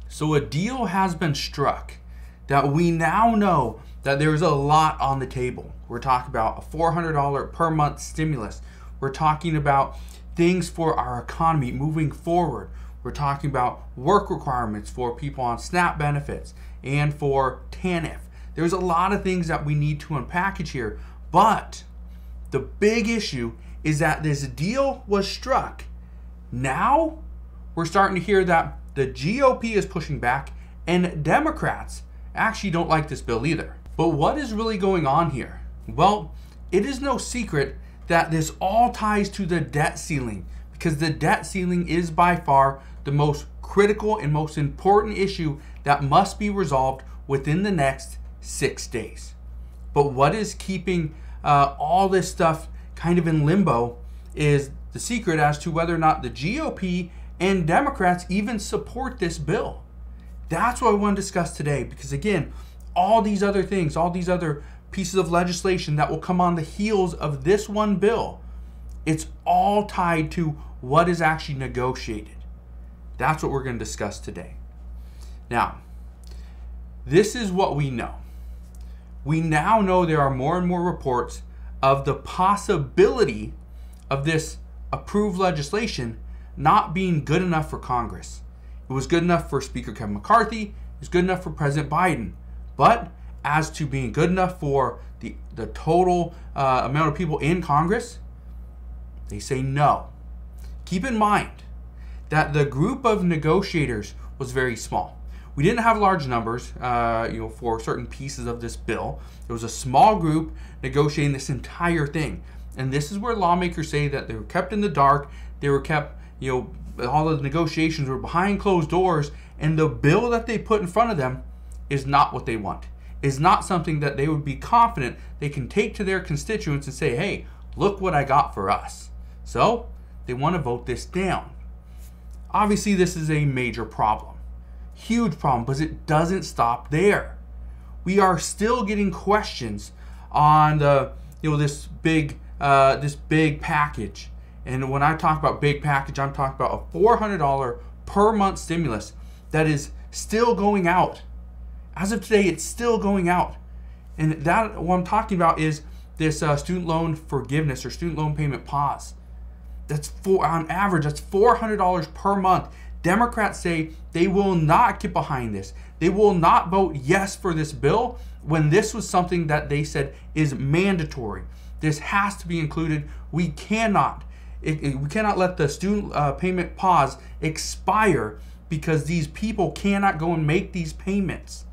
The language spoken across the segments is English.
So a deal has been struck that we now know that there's a lot on the table. We're talking about a $400 per month stimulus. We're talking about things for our economy moving forward. We're talking about work requirements for people on SNAP benefits and for TANF. There's a lot of things that we need to unpackage here, but the big issue is that this deal was struck. Now we're starting to hear that the GOP is pushing back and Democrats actually don't like this bill either. But what is really going on here? Well, it is no secret that this all ties to the debt ceiling, because the debt ceiling is by far the most critical and most important issue that must be resolved within the next 6 days. But what is keeping all this stuff kind of in limbo is the secret as to whether or not the GOP and Democrats even support this bill. That's what I want to discuss today, because again, all these other things, all these other pieces of legislation that will come on the heels of this one bill, it's all tied to what is actually negotiated. That's what we're going to discuss today. Now, this is what we know. We now know there are more and more reports of the possibility of this approved legislation not being good enough for Congress. It was good enough for Speaker Kevin McCarthy. It was good enough for President Biden. But as to being good enough for the total amount of people in Congress, they say no. Keep in mind that the group of negotiators was very small. We didn't have large numbers for certain pieces of this bill. There was a small group negotiating this entire thing. And this is where lawmakers say that they were kept in the dark. They were kept, all the negotiations were behind closed doors, and the bill that they put in front of them is not what they want. Is not something that they would be confident they can take to their constituents and say, hey, look what I got for us. So they want to vote this down. Obviously, this is a major problem. Huge problem, but it doesn't stop there. We are still getting questions on the this big package. And when I talk about big package, I'm talking about a $400 per month stimulus that is still going out. As of today, it's still going out. And that what I'm talking about is this student loan forgiveness or student loan payment pause. On average, that's $400 per month. Democrats say they will not get behind this. They will not vote yes for this bill when this was something that they said is mandatory. This has to be included. We cannot let the student payment pause expire because these people cannot go and make these payments.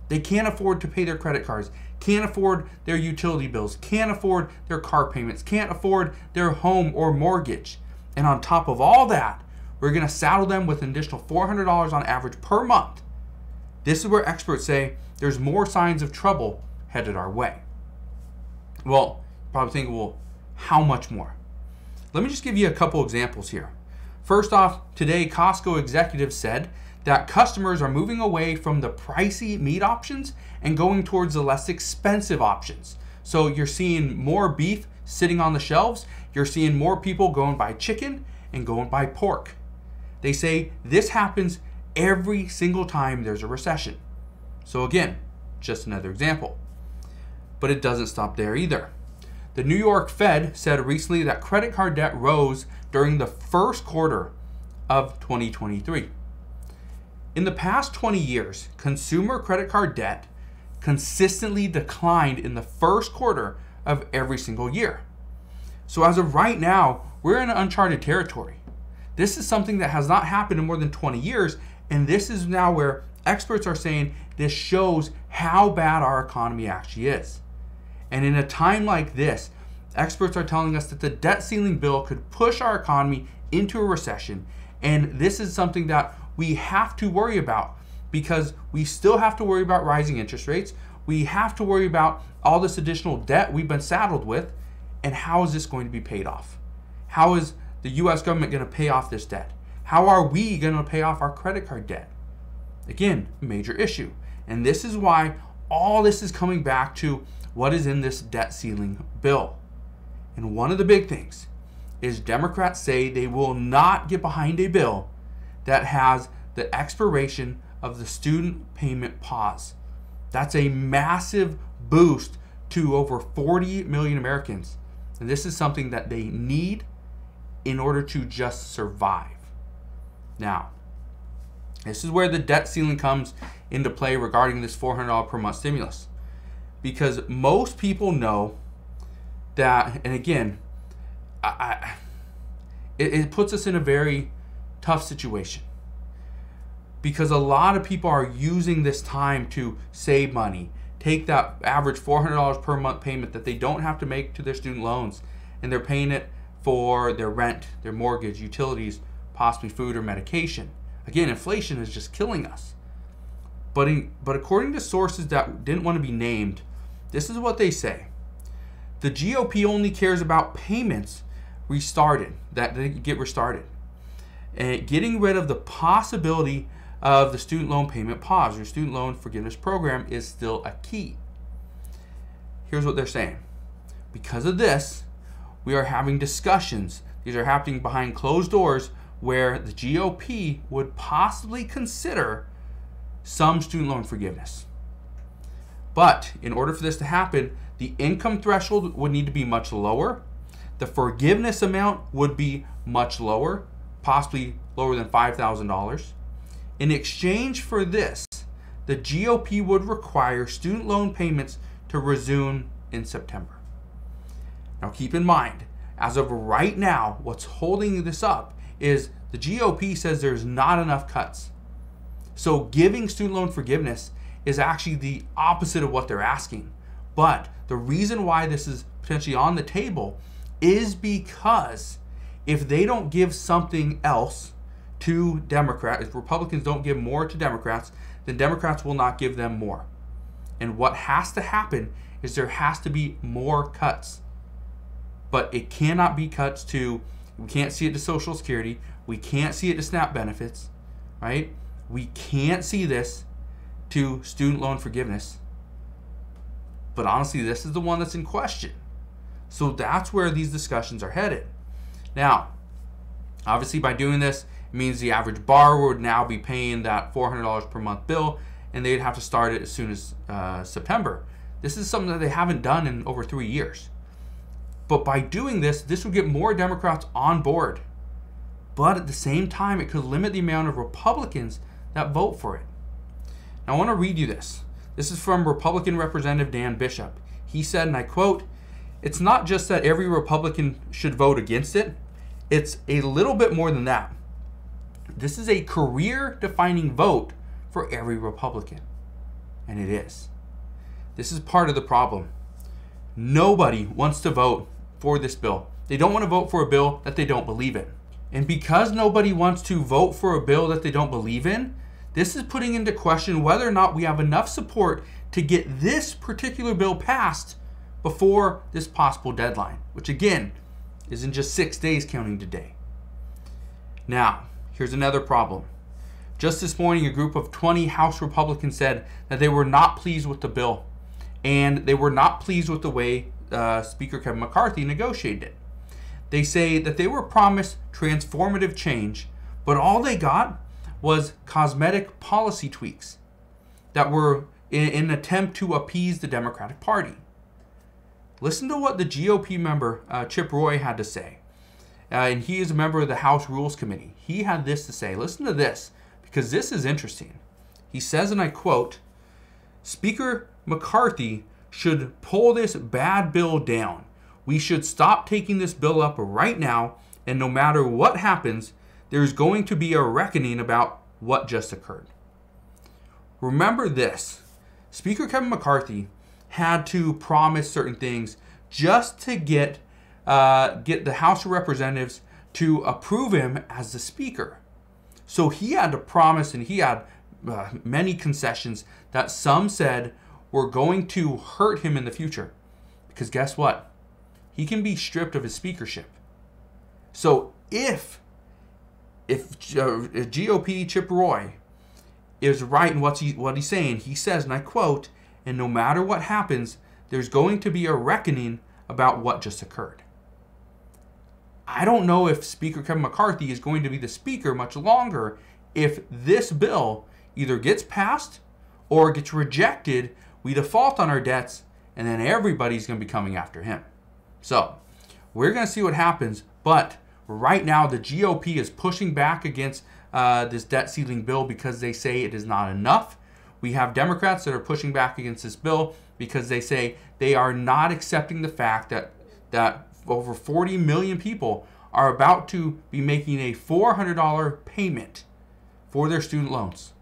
They can't afford to pay their credit cards, can't afford their utility bills, can't afford their car payments, can't afford their home or mortgage. And on top of all that, we're going to saddle them with an additional $400 on average per month. This is where experts say there's more signs of trouble headed our way. Well, you're probably thinking, well, how much more? Let me just give you a couple examples here. First off, today Costco executives said that customers are moving away from the pricey meat options and going towards the less expensive options. So you're seeing more beef sitting on the shelves. You're seeing more people going by chicken and going by pork. They say this happens every single time there's a recession. So again, just another example. But it doesn't stop there either. The New York Fed said recently that credit card debt rose during the first quarter of 2023. In the past 20 years, consumer credit card debt consistently declined in the first quarter of every single year. So as of right now, we're in uncharted territory. This is something that has not happened in more than 20 years, and this is now where experts are saying this shows how bad our economy actually is. And in a time like this, experts are telling us that the debt ceiling bill could push our economy into a recession, and this is something that we have to worry about because we still have to worry about rising interest rates. We have to worry about all this additional debt we've been saddled with, and how is this going to be paid off? How is the U.S. government going to pay off this debt? How are we going to pay off our credit card debt? Again, major issue. And this is why all this is coming back to what is in this debt ceiling bill. And one of the big things is Democrats say they will not get behind a bill that has the expiration of the student payment pause. That's a massive boost to over 40 million Americans. And this is something that they need in order to just survive. Now, this is where the debt ceiling comes into play regarding this $400 per month stimulus. Because most people know that, and again, it puts us in a very tough situation. Because a lot of people are using this time to save money, take that average $400 per month payment that they don't have to make to their student loans, and they're paying it for their rent, their mortgage, utilities, possibly food or medication. Again, inflation is just killing us. But according to sources that didn't want to be named, this is what they say. The GOP only cares about payments restarted, that they get restarted. And getting rid of the possibility of the student loan payment pause or student loan forgiveness program is still a key. Here's what they're saying. Because of this, we are having discussions. These are happening behind closed doors where the GOP would possibly consider some student loan forgiveness. But in order for this to happen, the income threshold would need to be much lower. The forgiveness amount would be much lower, possibly lower than $5,000. In exchange for this, the GOP would require student loan payments to resume in September. Now keep in mind, as of right now, what's holding this up is the GOP says there's not enough cuts. So giving student loan forgiveness is actually the opposite of what they're asking. But the reason why this is potentially on the table is because if they don't give something else to Democrats, if Republicans don't give more to Democrats, then Democrats will not give them more. And what has to happen is there has to be more cuts. But it cannot be cuts to, we can't see it to Social Security, we can't see it to SNAP benefits, right? We can't see this to student loan forgiveness. But honestly, this is the one that's in question. So that's where these discussions are headed. Now, obviously by doing this, it means the average borrower would now be paying that $400 per month bill, and they'd have to start it as soon as September. This is something that they haven't done in over 3 years. But by doing this, this would get more Democrats on board. But at the same time, it could limit the amount of Republicans that vote for it. Now I want to read you this. This is from Republican Representative Dan Bishop. He said, and I quote, "It's not just that every Republican should vote against it. It's a little bit more than that. This is a career-defining vote for every Republican." And it is. This is part of the problem. Nobody wants to vote for this bill. They don't want to vote for a bill that they don't believe in. And because nobody wants to vote for a bill that they don't believe in, this is putting into question whether or not we have enough support to get this particular bill passed before this possible deadline, which again is in just 6 days counting today. Now, here's another problem. Just this morning, a group of 20 House Republicans said that they were not pleased with the bill, and they were not pleased with the way Speaker Kevin McCarthy negotiated it. They say that they were promised transformative change, but all they got was cosmetic policy tweaks that were in an attempt to appease the Democratic Party. Listen to what the GOP member Chip Roy had to say. And he is a member of the House Rules Committee. He had this to say. Listen to this, because this is interesting. He says, and I quote, "Speaker McCarthy should pull this bad bill down. We should stop taking this bill up right now, and no matter what happens, there's going to be a reckoning about what just occurred." Remember this. Speaker Kevin McCarthy had to promise certain things just to get the House of Representatives to approve him as the Speaker. So he had to promise, and he had many concessions that some said were going to hurt him in the future. Because guess what? He can be stripped of his speakership. So if GOP Chip Roy is right in what he's saying, he says, and I quote, "And no matter what happens, there's going to be a reckoning about what just occurred." I don't know if Speaker Kevin McCarthy is going to be the Speaker much longer if this bill either gets passed or gets rejected, we default on our debts, and then everybody's going to be coming after him. So we're going to see what happens, but right now the GOP is pushing back against this debt ceiling bill because they say it is not enough. We have Democrats that are pushing back against this bill because they say they are not accepting the fact that over 40 million people are about to be making a $400 payment for their student loans.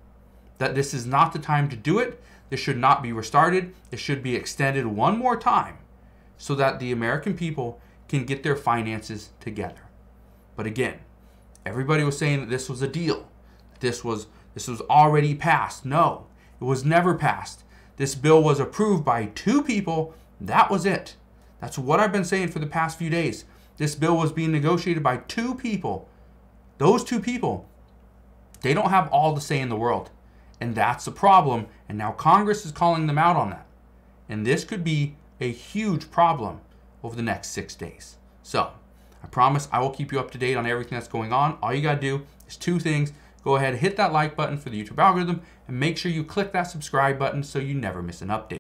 That this is not the time to do it. This should not be restarted. It should be extended one more time so that the American people can get their finances together. But again, everybody was saying that this was a deal. This was already passed. No, it was never passed. This bill was approved by 2 people. That was it. That's what I've been saying for the past few days. This bill was being negotiated by 2 people. Those 2 people, they don't have all the say in the world. And that's the problem. And now Congress is calling them out on that. And this could be a huge problem over the next 6 days. So I promise I will keep you up to date on everything that's going on. All you got to do is 2 things. Go ahead and hit that like button for the YouTube algorithm and make sure you click that subscribe button so you never miss an update.